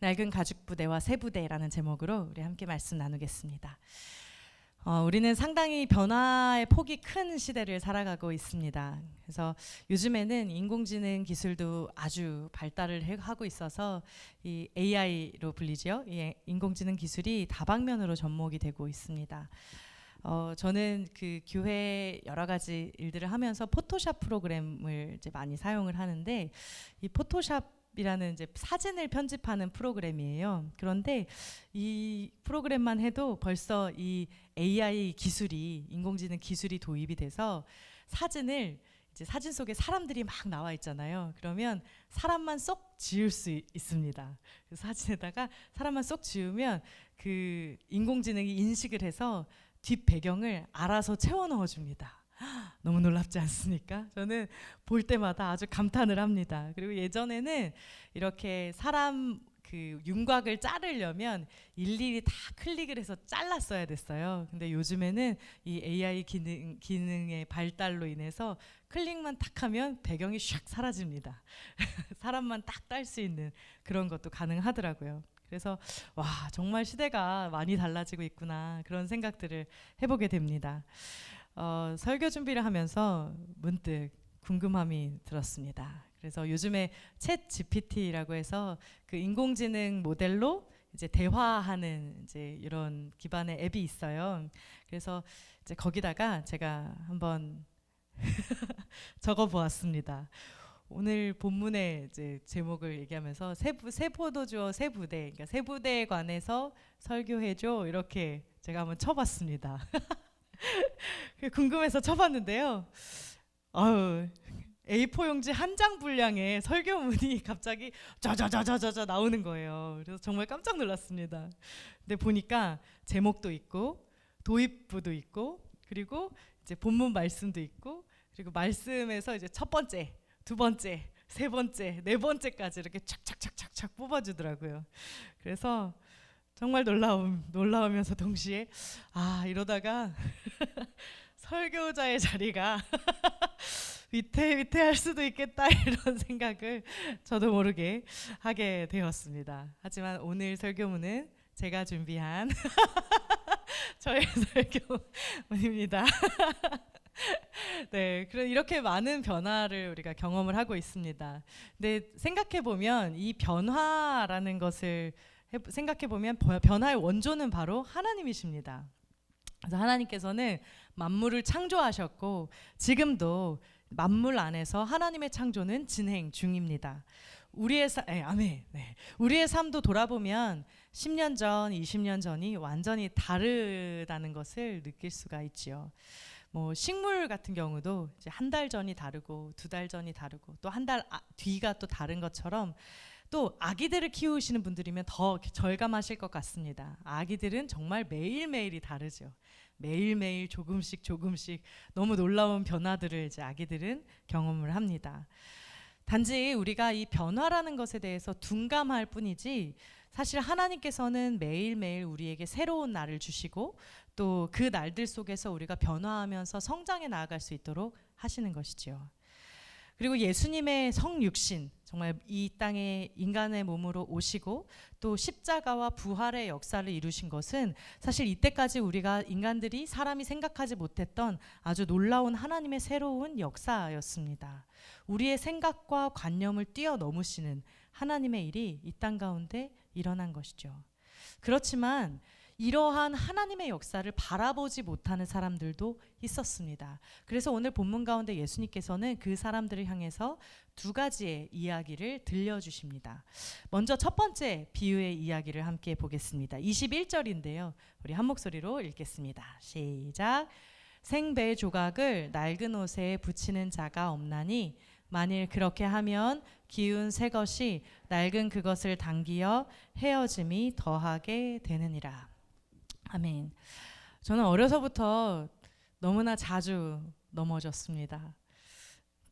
낡은 가죽 부대와 새 부대라는 제목으로 우리 함께 말씀 나누겠습니다. 우리는 상당히 변화의 폭이 큰 시대를 살아가고 있습니다. 그래서 요즘에는 인공지능 기술도 아주 발달을 하고 있어서 이 AI로 불리죠. 이 인공지능 기술이 다방면으로 접목이 되고 있습니다. 저는 그 교회 여러 가지 일들을 하면서 포토샵 프로그램을 이제 많이 사용을 하는데, 이 포토샵이라는 이제 사진을 편집하는 프로그램이에요. 그런데 이 프로그램만 해도 벌써 이 AI 기술이, 인공지능 기술이 도입이 돼서 사진을, 이제 사진 속에 사람들이 막 나와 있잖아요. 그러면 사람만 쏙 지울 수 있습니다. 그 사진에다가 사람만 쏙 지우면 그 인공지능이 인식을 해서 뒷 배경을 알아서 채워 넣어 줍니다. 너무 놀랍지 않습니까? 저는 볼 때마다 아주 감탄을 합니다. 그리고 예전에는 이렇게 사람 그 윤곽을 자르려면 일일이 다 클릭을 해서 잘랐어야 됐어요. 근데 요즘에는 이 AI 기능의 발달로 인해서 클릭만 딱 하면 배경이 샥 사라집니다. 사람만 딱 딸 수 있는 그런 것도 가능하더라고요. 그래서 와, 정말 시대가 많이 달라지고 있구나, 그런 생각들을 해보게 됩니다. 설교 준비를 하면서 문득 궁금함이 들었습니다. 그래서 요즘에 챗 GPT라고 해서 그 인공지능 모델로 이제 대화하는 이제 이런 기반의 앱이 있어요. 그래서 이제 거기다가 제가 한번 적어 보았습니다. 오늘 본문의 이제 제목을 얘기하면서 세포도주어 세부대, 그러니까 세부대에 관해서 설교해줘, 이렇게 제가 한번 쳐봤습니다. 궁금해서 쳐봤는데요. 아유, A4 용지 한 장 분량의 설교문이 갑자기 자자자자자자 나오는 거예요. 그래서 정말 깜짝 놀랐습니다. 근데 보니까 제목도 있고 도입부도 있고, 그리고 이제 본문 말씀도 있고, 그리고 말씀에서 이제 첫 번째, 두 번째, 세 번째, 네 번째까지 이렇게 착착착착착 뽑아주더라고요. 그래서 정말 놀라우면서 동시에 이러다가 설교자의 자리가 위태위태할 수도 있겠다, 이런 생각을 저도 모르게 하게 되었습니다. 하지만 오늘 설교문은 제가 준비한 저의 설교문입니다. 네, 이렇게 많은 변화를 우리가 경험을 하고 있습니다. 근데 생각해 보면 이 변화라는 것을 생각해 보면 변화의 원조는 바로 하나님이십니다. 그래서 하나님께서는 만물을 창조하셨고 지금도 만물 안에서 하나님의 창조는 진행 중입니다. 아멘. 네. 우리의 삶도 돌아보면 10년 전, 20년 전이 완전히 다르다는 것을 느낄 수가 있지요. 뭐 식물 같은 경우도 이제 한 달 전이 다르고 두 달 전이 다르고 또 한 달 뒤가 또 다른 것처럼, 또 아기들을 키우시는 분들이면 더 절감하실 것 같습니다. 아기들은 정말 매일매일이 다르죠. 매일매일 조금씩 너무 놀라운 변화들을 이제 아기들은 경험을 합니다. 단지 우리가 이 변화라는 것에 대해서 둔감할 뿐이지, 사실 하나님께서는 매일매일 우리에게 새로운 날을 주시고 또 그 날들 속에서 우리가 변화하면서 성장해 나아갈 수 있도록 하시는 것이지요. 그리고 예수님의 성육신, 정말 이 땅에 인간의 몸으로 오시고 또 십자가와 부활의 역사를 이루신 것은 사실 이때까지 우리가 인간들이, 사람이 생각하지 못했던 아주 놀라운 하나님의 새로운 역사였습니다. 우리의 생각과 관념을 뛰어넘으시는 하나님의 일이 이 땅 가운데 일어난 것이죠. 그렇지만 이러한 하나님의 역사를 바라보지 못하는 사람들도 있었습니다. 그래서 오늘 본문 가운데 예수님께서는 그 사람들을 향해서 두 가지의 이야기를 들려주십니다. 먼저 첫 번째 비유의 이야기를 함께 보겠습니다. 21절인데요. 우리 한 목소리로 읽겠습니다. 시작. 생배 조각을 낡은 옷에 붙이는 자가 없나니 만일 그렇게 하면 기운 새 것이 낡은 그것을 당기어 헤어짐이 더하게 되느니라. 아멘. 저는 어려서부터 너무나 자주 넘어졌습니다.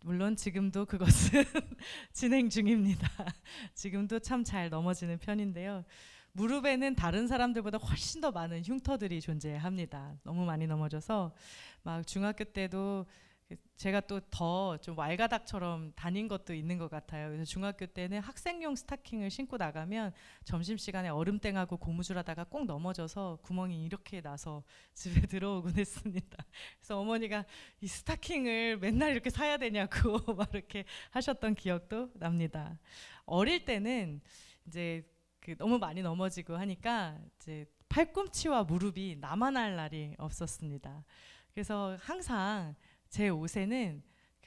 물론 지금도 그것은 진행 중입니다. 지금도 참 잘 넘어지는 편인데요. 무릎에는 다른 사람들보다 훨씬 더 많은 흉터들이 존재합니다. 너무 많이 넘어져서 막 중학교 때도 제가 또 더 좀 왈가닥처럼 다닌 것도 있는 것 같아요. 그래서 중학교 때는 학생용 스타킹을 신고 나가면 점심시간에 얼음땡하고 고무줄하다가 꼭 넘어져서 구멍이 이렇게 나서 집에 들어오곤 했습니다. 그래서 어머니가 이 스타킹을 맨날 이렇게 사야 되냐고 막 이렇게 하셨던 기억도 납니다. 어릴 때는 이제 너무 많이 넘어지고 하니까 이제 팔꿈치와 무릎이 나만 할 날이 없었습니다. 그래서 항상 제 옷에는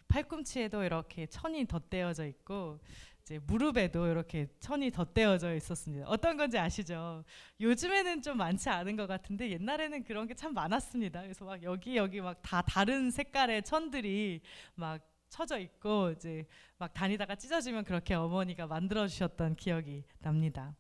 팔꿈치에도 이렇게 천이 덧대어져 있고 이제 무릎에도 이렇게 천이 덧대어져 있었습니다. 어떤 건지 아시죠? 요즘에는 좀 많지 않은 것 같은데 옛날에는 그런 게 참 많았습니다. 그래서 막 여기 막 다 다른 색깔의 천들이 막 쳐져 있고 이제 막 다니다가 찢어지면 그렇게 어머니가 만들어 주셨던 기억이 납니다.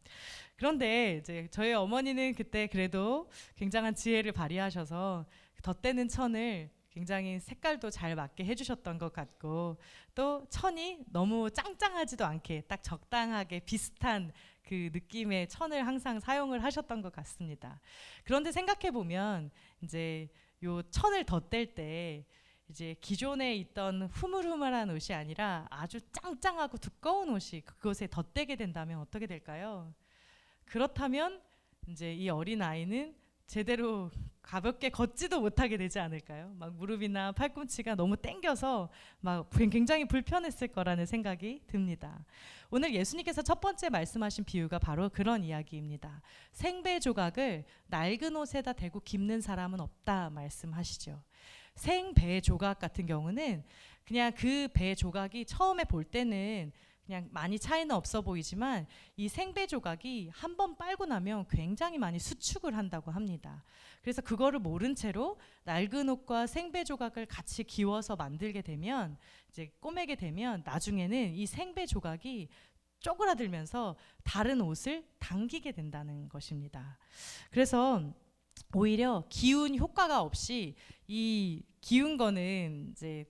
그런데 이제 저희 어머니는 그때 그래도 굉장한 지혜를 발휘하셔서 덧대는 천을 굉장히 색깔도 잘 맞게 해주셨던 것 같고 또 천이 너무 짱짱하지도 않게 딱 적당하게 비슷한 그 느낌의 천을 항상 사용을 하셨던 것 같습니다. 그런데 생각해 보면 이제 요 천을 덧댈 때 이제 기존에 있던 흐물흐물한 옷이 아니라 아주 짱짱하고 두꺼운 옷이 그것에 덧대게 된다면 어떻게 될까요? 그렇다면 이제 이 어린 아이는 제대로 가볍게 걷지도 못하게 되지 않을까요? 막 무릎이나 팔꿈치가 너무 땡겨서 막 굉장히 불편했을 거라는 생각이 듭니다. 오늘 예수님께서 첫 번째 말씀하신 비유가 바로 그런 이야기입니다. 생배 조각을 낡은 옷에다 대고 깁는 사람은 없다 말씀하시죠. 생배 조각 같은 경우는 그냥 그 배 조각이 처음에 볼 때는 그냥 많이 차이는 없어 보이지만 이 생배 조각이 한 번 빨고 나면 굉장히 많이 수축을 한다고 합니다. 그래서 그거를 모른 채로 낡은 옷과 생배 조각을 같이 기워서 만들게 되면 이제 꼬매게 되면 나중에는 이 생배 조각이 쪼그라들면서 다른 옷을 당기게 된다는 것입니다. 그래서 오히려 기운 효과가 없이 이 기운 거는 이제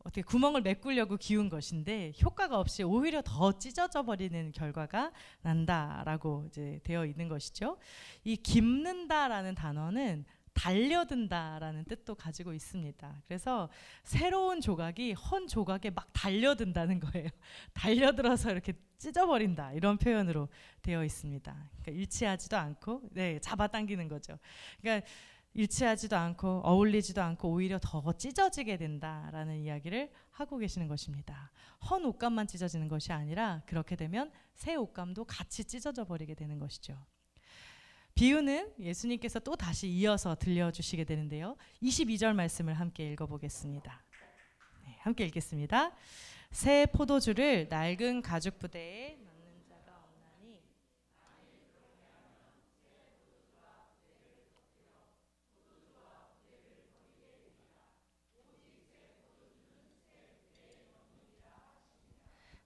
어떻게 구멍을 메꾸려고 기운 것인데 효과가 없이 오히려 더 찢어져 버리는 결과가 난다라고 이제 되어 있는 것이죠. 이 깁는다라는 단어는 달려든다라는 뜻도 가지고 있습니다. 그래서 새로운 조각이 헌 조각에 막 달려든다는 거예요. 달려들어서 이렇게 찢어버린다 이런 표현으로 되어 있습니다. 그러니까 일치하지도 않고 잡아당기는 거죠. 그러니까 일치하지도 않고 어울리지도 않고 오히려 더 찢어지게 된다라는 이야기를 하고 계시는 것입니다. 헌 옷감만 찢어지는 것이 아니라 그렇게 되면 새 옷감도 같이 찢어져 버리게 되는 것이죠. 비유는 예수님께서 또 다시 이어서 들려주시게 되는데요. 22절 말씀을 함께 읽어보겠습니다. 네, 함께 읽겠습니다. 새 포도주를 낡은 가죽 부대에 넣는 자가 없나니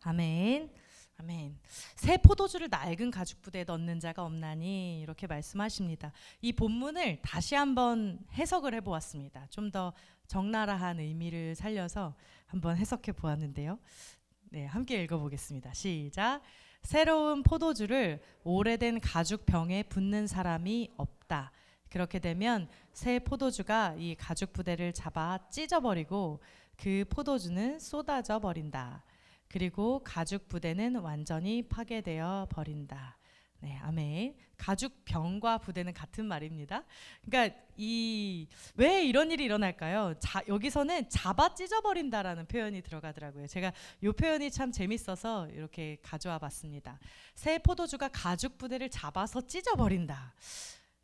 아멘. 아멘. 새 포도주를 낡은 가죽 부대에 넣는 자가 없나니 이렇게 말씀하십니다. 이 본문을 다시 한번 해석을 해보았습니다. 좀 더 적나라한 의미를 살려서 한번 해석해 보았는데요. 네, 함께 읽어보겠습니다. 시작. 새로운 포도주를 오래된 가죽 병에 붓는 사람이 없다. 그렇게 되면 새 포도주가 이 가죽 부대를 잡아 찢어버리고 그 포도주는 쏟아져 버린다. 그리고 가죽 부대는 완전히 파괴되어 버린다. 네, 아멘. 가죽 병과 부대는 같은 말입니다. 그러니까 왜 이런 일이 일어날까요? 여기서는 잡아 찢어버린다라는 표현이 들어가더라고요. 제가 이 표현이 참 재밌어서 이렇게 가져와 봤습니다. 새 포도주가 가죽 부대를 잡아서 찢어버린다.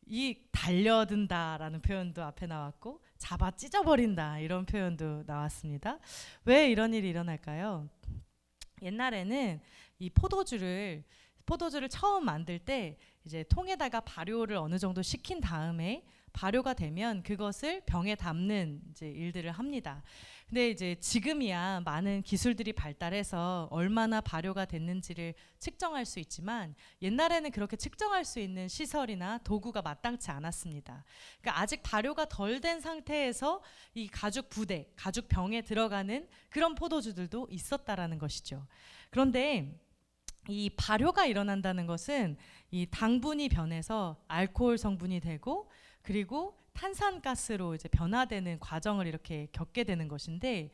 이 달려든다라는 표현도 앞에 나왔고 잡아 찢어버린다 이런 표현도 나왔습니다. 왜 이런 일이 일어날까요? 옛날에는 이 포도주를 처음 만들 때 이제 통에다가 발효를 어느 정도 시킨 다음에 발효가 되면 그것을 병에 담는 이제 일들을 합니다. 근데 이제 지금이야 많은 기술들이 발달해서 얼마나 발효가 됐는지를 측정할 수 있지만 옛날에는 그렇게 측정할 수 있는 시설이나 도구가 마땅치 않았습니다. 그러니까 아직 발효가 덜 된 상태에서 이 가죽 부대, 가죽 병에 들어가는 그런 포도주들도 있었다라는 것이죠. 그런데 이 발효가 일어난다는 것은 이 당분이 변해서 알코올 성분이 되고 그리고 탄산가스로 이제 변화되는 과정을 이렇게 겪게 되는 것인데,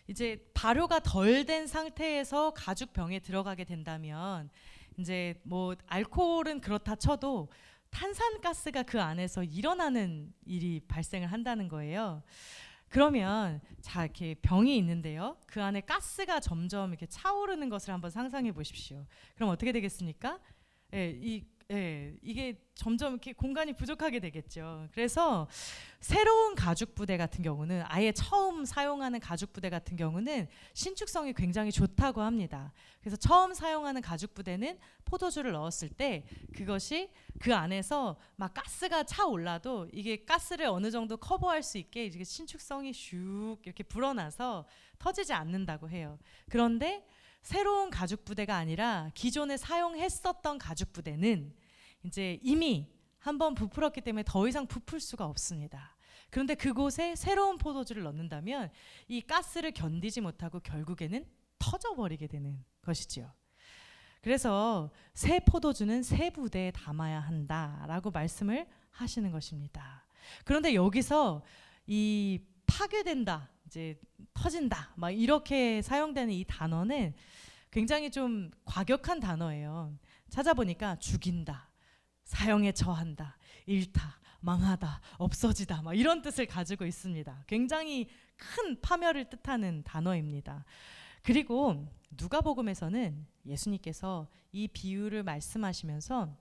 이제 발효가 덜 된 상태에서 가죽병에 들어가게 된다면 이제 뭐 알코올은 그렇다 쳐도 탄산가스가 그 안에서 일어나는 일이 발생을 한다는 거예요. 그러면 자, 이렇게 병이 있는데요. 그 안에 가스가 점점 이렇게 차오르는 것을 한번 상상해 보십시오. 그럼 어떻게 되겠습니까? 이게 점점 이렇게 공간이 부족하게 되겠죠. 그래서 새로운 가죽 부대 같은 경우는, 아예 처음 사용하는 가죽 부대 같은 경우는 신축성이 굉장히 좋다고 합니다. 그래서 처음 사용하는 가죽 부대는 포도주를 넣었을 때 그것이 그 안에서 막 가스가 차올라도 이게 가스를 어느 정도 커버할 수 있게 이게 신축성이 슉 이렇게 불어나서 터지지 않는다고 해요. 그런데 새로운 가죽 부대가 아니라 기존에 사용했었던 가죽 부대는 이제 이미 한번 부풀었기 때문에 더 이상 부풀 수가 없습니다. 그런데 그곳에 새로운 포도주를 넣는다면 이 가스를 견디지 못하고 결국에는 터져버리게 되는 것이지요. 그래서 새 포도주는 새 부대에 담아야 한다라고 말씀을 하시는 것입니다. 그런데 여기서 이 파괴된다, 이제 터진다, 막 이렇게 사용되는 이 단어는 굉장히 좀 과격한 단어예요. 찾아보니까 죽인다, 사형에 처한다, 잃다, 망하다, 없어지다, 막 이런 뜻을 가지고 있습니다. 굉장히 큰 파멸을 뜻하는 단어입니다. 그리고 누가복음에서는 예수님께서 이 비유를 말씀하시면서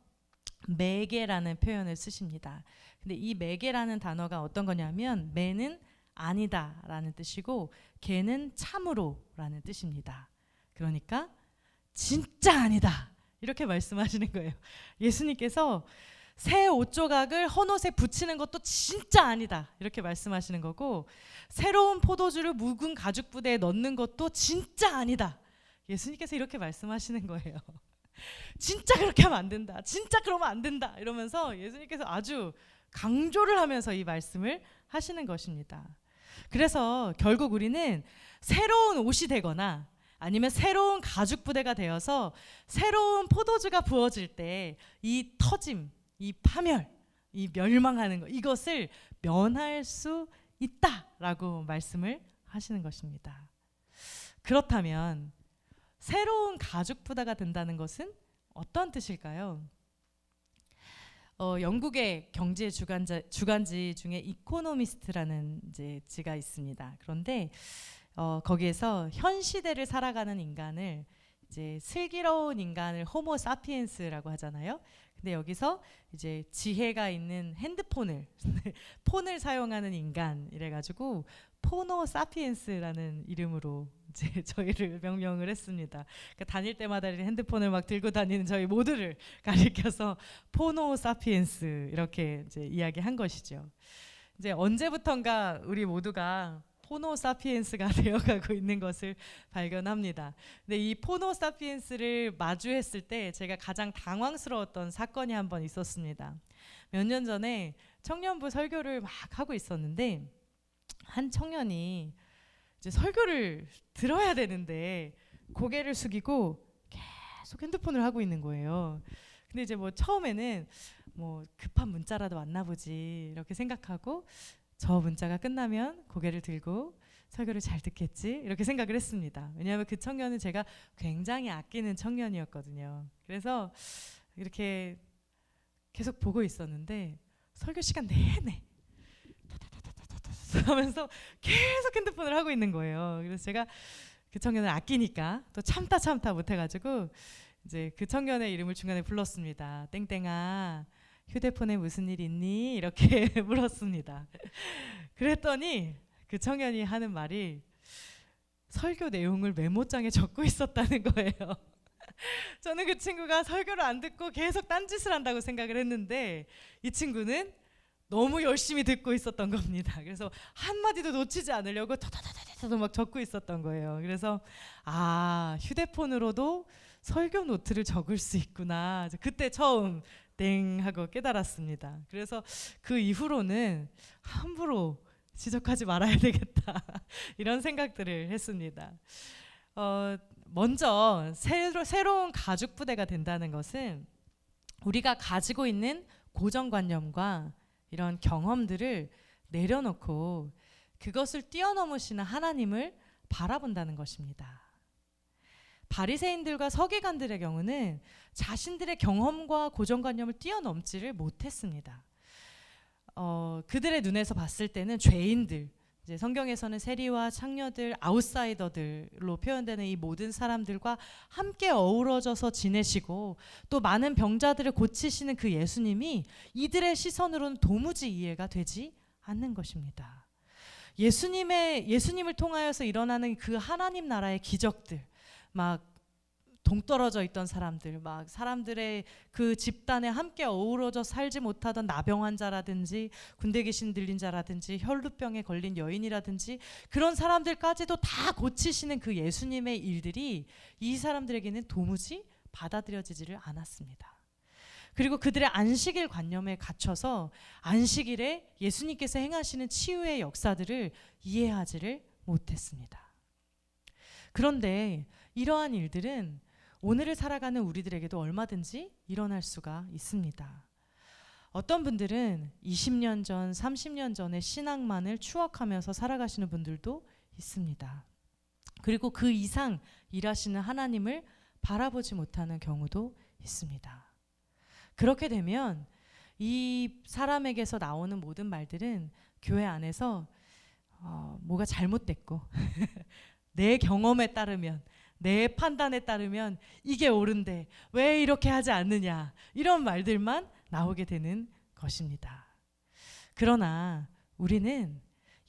매개라는 표현을 쓰십니다. 근데 이 매개라는 단어가 어떤 거냐면, 매는 아니다 라는 뜻이고 개는 참으로 라는 뜻입니다. 그러니까 진짜 아니다 이렇게 말씀하시는 거예요. 예수님께서 새 옷조각을 헌옷에 붙이는 것도 진짜 아니다 이렇게 말씀하시는 거고, 새로운 포도주를 묵은 가죽 부대에 넣는 것도 진짜 아니다, 예수님께서 이렇게 말씀하시는 거예요. 진짜 그렇게 하면 안 된다, 진짜 그러면 안 된다 이러면서 예수님께서 아주 강조를 하면서 이 말씀을 하시는 것입니다. 그래서 결국 우리는 새로운 옷이 되거나 아니면 새로운 가죽 부대가 되어서 새로운 포도주가 부어질 때 이 터짐, 이 파멸, 이 멸망하는 것, 이것을 면할 수 있다라고 말씀을 하시는 것입니다. 그렇다면 새로운 가죽 부대가 된다는 것은 어떤 뜻일까요? 영국의 경제 주간지 중에 이코노미스트라는 이제 지가 있습니다. 그런데 거기에서 현 시대를 살아가는 인간을 이제 슬기로운 인간을 호모 사피엔스라고 하잖아요. 근데 여기서 이제 지혜가 있는 핸드폰을 폰을 사용하는 인간 이래가지고 포노 사피엔스라는 이름으로 이제 저희를 명명을 했습니다. 그러니까 다닐 때마다 핸드폰을 막 들고 다니는 저희 모두를 가리켜서 포노 사피엔스 이렇게 이제 이야기한 것이죠. 이제 언제부턴가 우리 모두가 포노 사피엔스가 되어가고 있는 것을 발견합니다. 근데 이 포노 사피엔스를 마주했을 때 제가 가장 당황스러웠던 사건이 한 번 있었습니다. 몇 년 전에 청년부 설교를 막 하고 있었는데 한 청년이 이제 설교를 들어야 되는데 고개를 숙이고 계속 핸드폰을 하고 있는 거예요. 근데 이제 뭐 처음에는 뭐 급한 문자라도 왔나 보지 이렇게 생각하고 저 문자가 끝나면 고개를 들고 설교를 잘 듣겠지 이렇게 생각을 했습니다. 왜냐하면 그 청년은 제가 굉장히 아끼는 청년이었거든요. 그래서 이렇게 계속 보고 있었는데 설교 시간 내내 하면서 계속 핸드폰을 하고 있는 거예요. 그래서 제가 그 청년을 아끼니까 또 참다 못해가지고 이제 그 청년의 이름을 중간에 불렀습니다. 땡땡아, 휴대폰에 무슨 일 있니? 이렇게 물었습니다. 그랬더니 그 청년이 하는 말이 설교 내용을 메모장에 적고 있었다는 거예요. 저는 그 친구가 설교를 안 듣고 계속 딴짓을 한다고 생각을 했는데 이 친구는 너무 열심히 듣고 있었던 겁니다. 그래서 한마디도 놓치지 않으려고 다다다다다다 막 적고 있었던 거예요. 그래서 아, 휴대폰으로도 설교 노트를 적을 수 있구나. 그때 처음 땡 하고 깨달았습니다. 그래서 그 이후로는 함부로 지적하지 말아야 되겠다 이런 생각들을 했습니다. 먼저 새로운 가죽 부대가 된다는 것은 우리가 가지고 있는 고정관념과 이런 경험들을 내려놓고 그것을 뛰어넘으시는 하나님을 바라본다는 것입니다. 바리새인들과 서기관들의 경우는 자신들의 경험과 고정관념을 뛰어넘지를 못했습니다. 그들의 눈에서 봤을 때는 죄인들, 이제 성경에서는 세리와 창녀들, 아웃사이더들로 표현되는 이 모든 사람들과 함께 어우러져서 지내시고 또 많은 병자들을 고치시는 그 예수님이 이들의 시선으로는 도무지 이해가 되지 않는 것입니다. 예수님을 통하여서 일어나는 그 하나님 나라의 기적들, 막 동떨어져 있던 사람들, 막 사람들의 그 집단에 함께 어우러져 살지 못하던 나병 환자라든지 군대 귀신 들린 자라든지 혈루병에 걸린 여인이라든지 그런 사람들까지도 다 고치시는 그 예수님의 일들이 이 사람들에게는 도무지 받아들여지지를 않았습니다. 그리고 그들의 안식일 관념에 갇혀서 안식일에 예수님께서 행하시는 치유의 역사들을 이해하지를 못했습니다. 그런데 이러한 일들은 오늘을 살아가는 우리들에게도 얼마든지 일어날 수가 있습니다. 어떤 분들은 20년 전, 30년 전의 신앙만을 추억하면서 살아가시는 분들도 있습니다. 그리고 그 이상 일하시는 하나님을 바라보지 못하는 경우도 있습니다. 그렇게 되면 이 사람에게서 나오는 모든 말들은 교회 안에서 뭐가 잘못됐고 내 경험에 따르면, 내 판단에 따르면 이게 옳은데 왜 이렇게 하지 않느냐, 이런 말들만 나오게 되는 것입니다. 그러나 우리는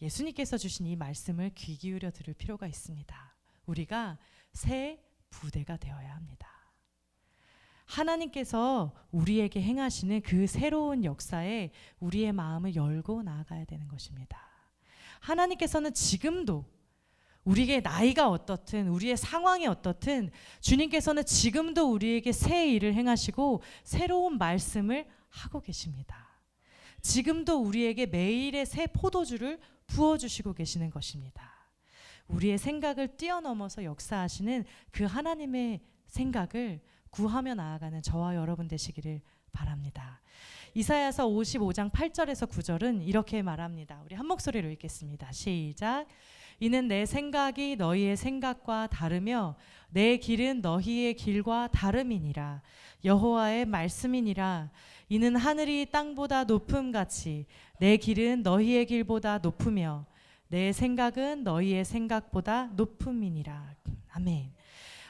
예수님께서 주신 이 말씀을 귀 기울여 들을 필요가 있습니다. 우리가 새 부대가 되어야 합니다. 하나님께서 우리에게 행하시는 그 새로운 역사에 우리의 마음을 열고 나아가야 되는 것입니다. 하나님께서는 지금도 우리에게 나이가 어떻든 우리의 상황이 어떻든 주님께서는 지금도 우리에게 새 일을 행하시고 새로운 말씀을 하고 계십니다. 지금도 우리에게 매일의 새 포도주를 부어주시고 계시는 것입니다. 우리의 생각을 뛰어넘어서 역사하시는 그 하나님의 생각을 구하며 나아가는 저와 여러분 되시기를 바랍니다. 이사야서 55장 8절에서 9절은 이렇게 말합니다. 우리 한 목소리로 읽겠습니다. 시작. 이는 내 생각이 너희의 생각과 다르며 내 길은 너희의 길과 다름이니라. 여호와의 말씀이니라. 이는 하늘이 땅보다 높음같이 내 길은 너희의 길보다 높으며 내 생각은 너희의 생각보다 높음이니라. 아멘.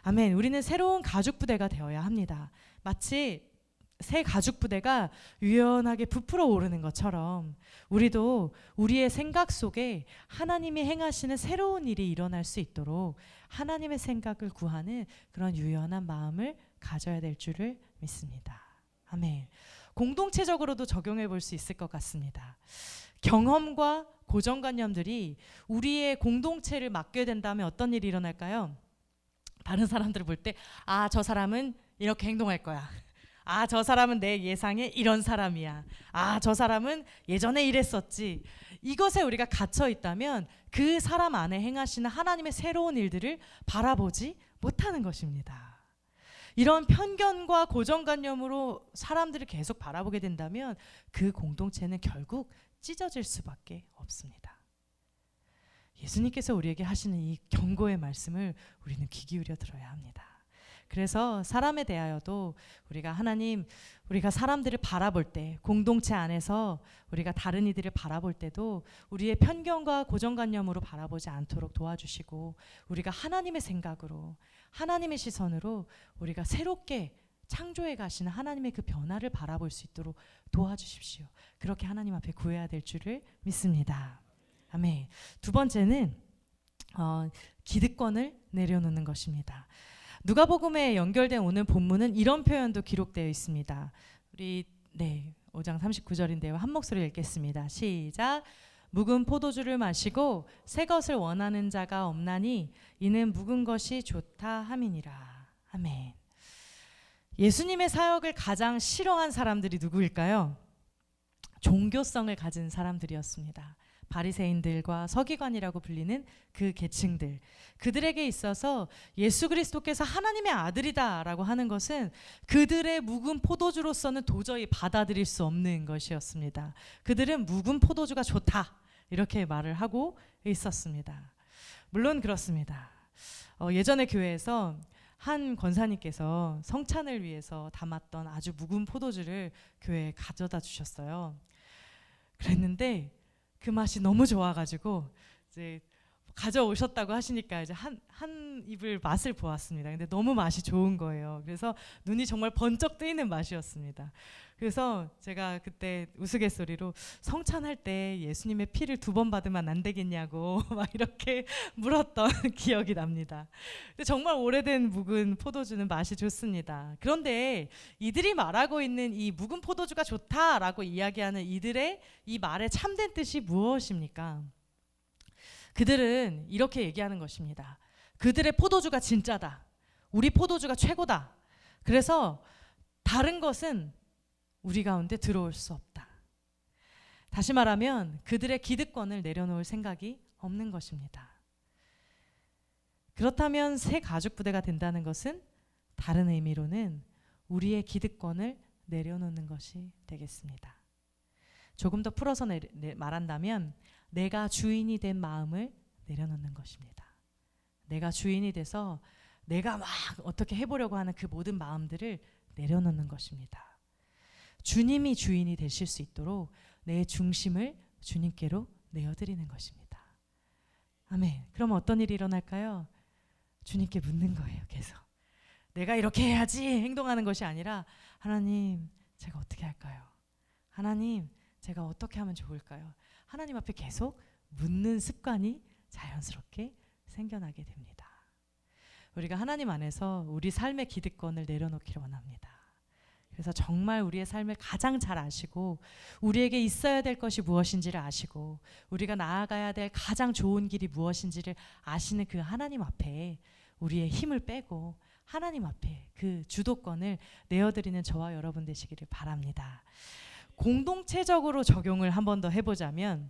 아멘. 우리는 새로운 가죽 부대가 되어야 합니다. 마치 새 가죽 부대가 유연하게 부풀어 오르는 것처럼 우리도 우리의 생각 속에 하나님이 행하시는 새로운 일이 일어날 수 있도록 하나님의 생각을 구하는 그런 유연한 마음을 가져야 될 줄을 믿습니다. 아멘. 공동체적으로도 적용해 볼 수 있을 것 같습니다. 경험과 고정관념들이 우리의 공동체를 맡게 된다면 어떤 일이 일어날까요? 다른 사람들을 볼 때 아, 저 사람은 이렇게 행동할 거야. 아, 저 사람은 내 예상에 이런 사람이야. 아, 저 사람은 예전에 이랬었지. 이것에 우리가 갇혀 있다면 그 사람 안에 행하시는 하나님의 새로운 일들을 바라보지 못하는 것입니다. 이런 편견과 고정관념으로 사람들을 계속 바라보게 된다면 그 공동체는 결국 찢어질 수밖에 없습니다. 예수님께서 우리에게 하시는 이 경고의 말씀을 우리는 귀 기울여 들어야 합니다. 그래서 사람에 대하여도 우리가 사람들을 바라볼 때, 공동체 안에서 우리가 다른 이들을 바라볼 때도 우리의 편견과 고정관념으로 바라보지 않도록 도와주시고 우리가 하나님의 생각으로, 하나님의 시선으로 우리가 새롭게 창조해 가시는 하나님의 그 변화를 바라볼 수 있도록 도와주십시오. 그렇게 하나님 앞에 구해야 될 줄을 믿습니다. 아멘. 두 번째는 기득권을 내려놓는 것입니다. 누가복음에 연결된 오늘 본문은 이런 표현도 기록되어 있습니다. 우리 5장 39절인데요. 한 목소리 읽겠습니다. 시작. 묵은 포도주를 마시고 새 것을 원하는 자가 없나니 이는 묵은 것이 좋다 함이니라. 아멘. 예수님의 사역을 가장 싫어한 사람들이 누구일까요? 종교성을 가진 사람들이었습니다. 바리새인들과 서기관이라고 불리는 그 계층들, 그들에게 있어서 예수 그리스도께서 하나님의 아들이다라고 하는 것은 그들의 묵은 포도주로서는 도저히 받아들일 수 없는 것이었습니다. 그들은 묵은 포도주가 좋다 이렇게 말을 하고 있었습니다. 물론 그렇습니다. 예전에 교회에서 한 권사님께서 성찬을 위해서 담았던 아주 묵은 포도주를 교회에 가져다 주셨어요. 그랬는데 그 맛이 너무 좋아가지고 이제 가져오셨다고 하시니까 이제 한 입을 맛을 보았습니다. 근데 너무 맛이 좋은 거예요. 그래서 눈이 정말 번쩍 뜨이는 맛이었습니다. 그래서 제가 그때 우스갯소리로 성찬할 때 예수님의 피를 2번 받으면 안 되겠냐고 막 이렇게 물었던 기억이 납니다. 근데 정말 오래된 묵은 포도주는 맛이 좋습니다. 그런데 이들이 말하고 있는 이 묵은 포도주가 좋다라고 이야기하는 이들의 이 말의 참된 뜻이 무엇입니까? 그들은 이렇게 얘기하는 것입니다. 그들의 포도주가 진짜다. 우리 포도주가 최고다. 그래서 다른 것은 우리 가운데 들어올 수 없다. 다시 말하면 그들의 기득권을 내려놓을 생각이 없는 것입니다. 그렇다면 새 가죽 부대가 된다는 것은 다른 의미로는 우리의 기득권을 내려놓는 것이 되겠습니다. 조금 더 풀어서 말한다면 내가 주인이 된 마음을 내려놓는 것입니다. 내가 주인이 돼서 내가 막 어떻게 해보려고 하는 그 모든 마음들을 내려놓는 것입니다. 주님이 주인이 되실 수 있도록 내 중심을 주님께로 내어드리는 것입니다. 아멘. 그럼 어떤 일이 일어날까요? 주님께 묻는 거예요. 계속. 내가 이렇게 해야지 행동하는 것이 아니라 하나님 제가 어떻게 할까요? 하나님 제가 어떻게 하면 좋을까요? 하나님 앞에 계속 묻는 습관이 자연스럽게 생겨나게 됩니다. 우리가 하나님 안에서 우리 삶의 기득권을 내려놓기를 원합니다. 그래서 정말 우리의 삶을 가장 잘 아시고 우리에게 있어야 될 것이 무엇인지를 아시고 우리가 나아가야 될 가장 좋은 길이 무엇인지를 아시는 그 하나님 앞에 우리의 힘을 빼고 하나님 앞에 그 주도권을 내어드리는 저와 여러분 되시기를 바랍니다. 공동체적으로 적용을 한 번 더 해보자면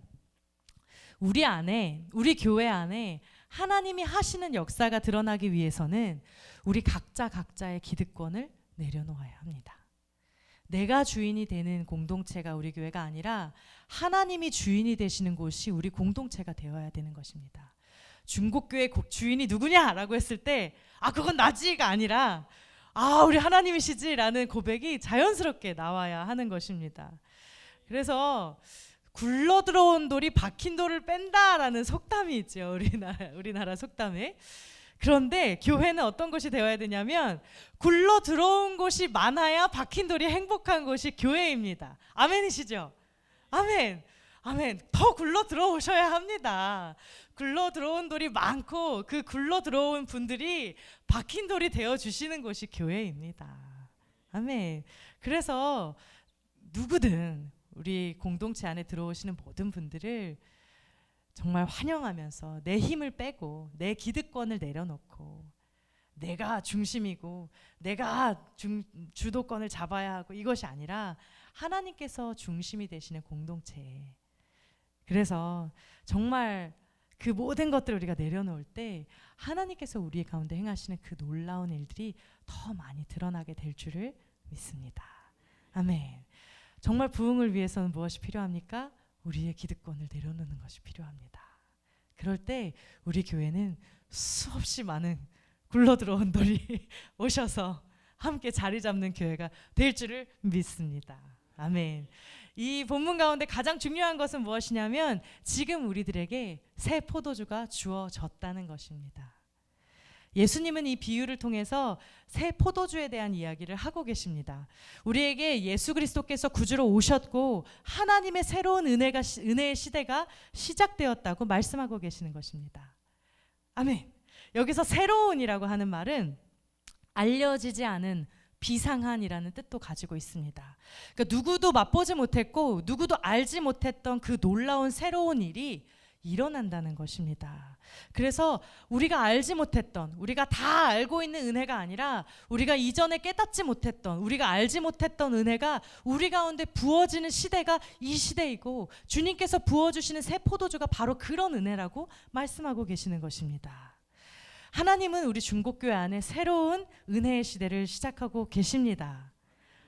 우리 안에, 우리 교회 안에 하나님이 하시는 역사가 드러나기 위해서는 우리 각자의 기득권을 내려놓아야 합니다. 내가 주인이 되는 공동체가 우리 교회가 아니라 하나님이 주인이 되시는 곳이 우리 공동체가 되어야 되는 것입니다. 중국교회 주인이 누구냐라고 했을 때 그건 나지가 아니라 우리 하나님이시지라는 고백이 자연스럽게 나와야 하는 것입니다. 그래서 굴러 들어온 돌이 박힌 돌을 뺀다라는 속담이 있죠. 우리나라 속담에. 그런데 교회는 어떤 곳이 되어야 되냐면 굴러 들어온 곳이 많아야 박힌 돌이 행복한 곳이 교회입니다. 아멘이시죠? 아멘. 아멘. 더 굴러 들어오셔야 합니다. 굴러 들어온 돌이 많고 그 굴러 들어온 분들이 박힌 돌이 되어 주시는 곳이 교회입니다. 아멘. 그래서 누구든 우리 공동체 안에 들어오시는 모든 분들을 정말 환영하면서 내 힘을 빼고 내 기득권을 내려놓고 내가 중심이고 내가 주도권을 잡아야 하고 이것이 아니라 하나님께서 중심이 되시는 공동체. 그래서 정말 그 모든 것들을 우리가 내려놓을 때 하나님께서 우리 가운데 행하시는 그 놀라운 일들이 더 많이 드러나게 될 줄을 믿습니다. 아멘. 정말 부흥을 위해서는 무엇이 필요합니까? 우리의 기득권을 내려놓는 것이 필요합니다. 그럴 때 우리 교회는 수없이 많은 굴러 들어온 돌이 오셔서 함께 자리 잡는 교회가 될 줄을 믿습니다. 아멘. 이 본문 가운데 가장 중요한 것은 무엇이냐면 지금 우리들에게 새 포도주가 주어졌다는 것입니다. 예수님은 이 비유를 통해서 새 포도주에 대한 이야기를 하고 계십니다. 우리에게 예수 그리스도께서 구주로 오셨고 하나님의 새로운 은혜의 시대가 시작되었다고 말씀하고 계시는 것입니다. 아멘. 여기서 새로운이라고 하는 말은 알려지지 않은 비상한이라는 뜻도 가지고 있습니다. 그러니까 누구도 맛보지 못했고 누구도 알지 못했던 그 놀라운 새로운 일이 일어난다는 것입니다. 그래서 우리가 알지 못했던, 우리가 다 알고 있는 은혜가 아니라 우리가 이전에 깨닫지 못했던, 우리가 알지 못했던 은혜가 우리 가운데 부어지는 시대가 이 시대이고, 주님께서 부어주시는 새 포도주가 바로 그런 은혜라고 말씀하고 계시는 것입니다. 하나님은 우리 중곡교회 안에 새로운 은혜의 시대를 시작하고 계십니다.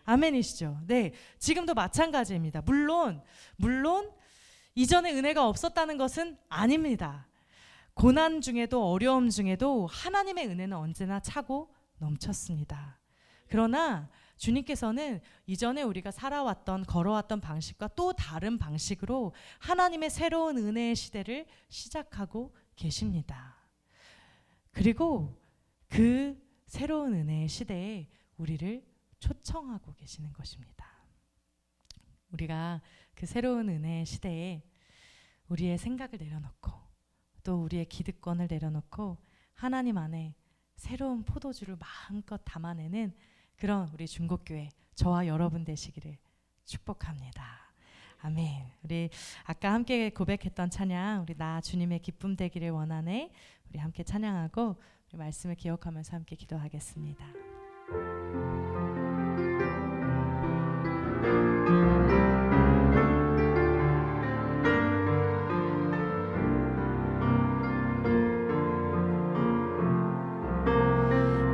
아멘이시죠? 네, 지금도 마찬가지입니다. 물론 이전에 은혜가 없었다는 것은 아닙니다. 고난 중에도 어려움 중에도 하나님의 은혜는 언제나 차고 넘쳤습니다. 그러나 주님께서는 이전에 우리가 살아왔던, 걸어왔던 방식과 또 다른 방식으로 하나님의 새로운 은혜의 시대를 시작하고 계십니다. 그리고 그 새로운 은혜의 시대에 우리를 초청하고 계시는 것입니다. 우리가 그 새로운 은혜의 시대에 우리의 생각을 내려놓고 또 우리의 기득권을 내려놓고 하나님 안에 새로운 포도주를 마음껏 담아내는 그런 우리 중곡교회, 저와 여러분 되시기를 축복합니다. 아멘. 우리 아까 함께 고백했던 찬양, 우리 나 주님의 기쁨 되기를 원하네, 우리 함께 찬양하고 우리 말씀을 기억하면서 함께 기도하겠습니다.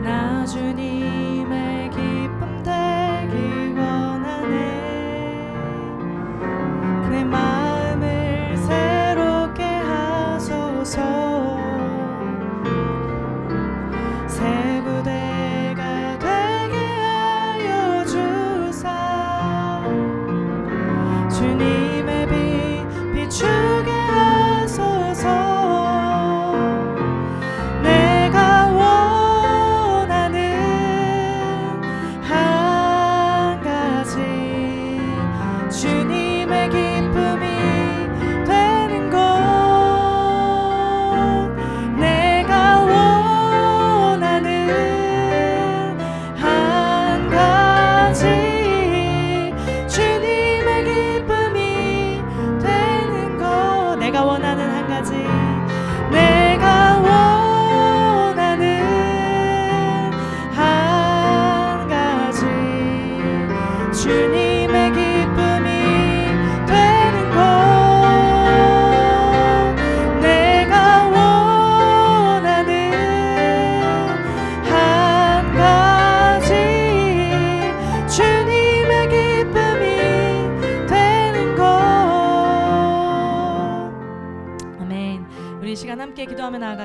나 주님의 기쁨 되기 원하네. 내 마음을 새롭게 하소서. 새 부대가 되게 하여 주사. 주님의 빛 비추게 하소서. 내가 원하는 한 가지, 주님의 기쁨이 되는 것. 내가 원하는 한 가지, 주님의 기쁨이 되는 것. 내가 원하는 한 가지, 내가 원하는 한 가지, 주님의 기쁨이 되는 것. 내가 원하는 한 가지, 주님의 기쁨이 되는 것. 아멘. 우리 이 시간 함께 기도하며 나아가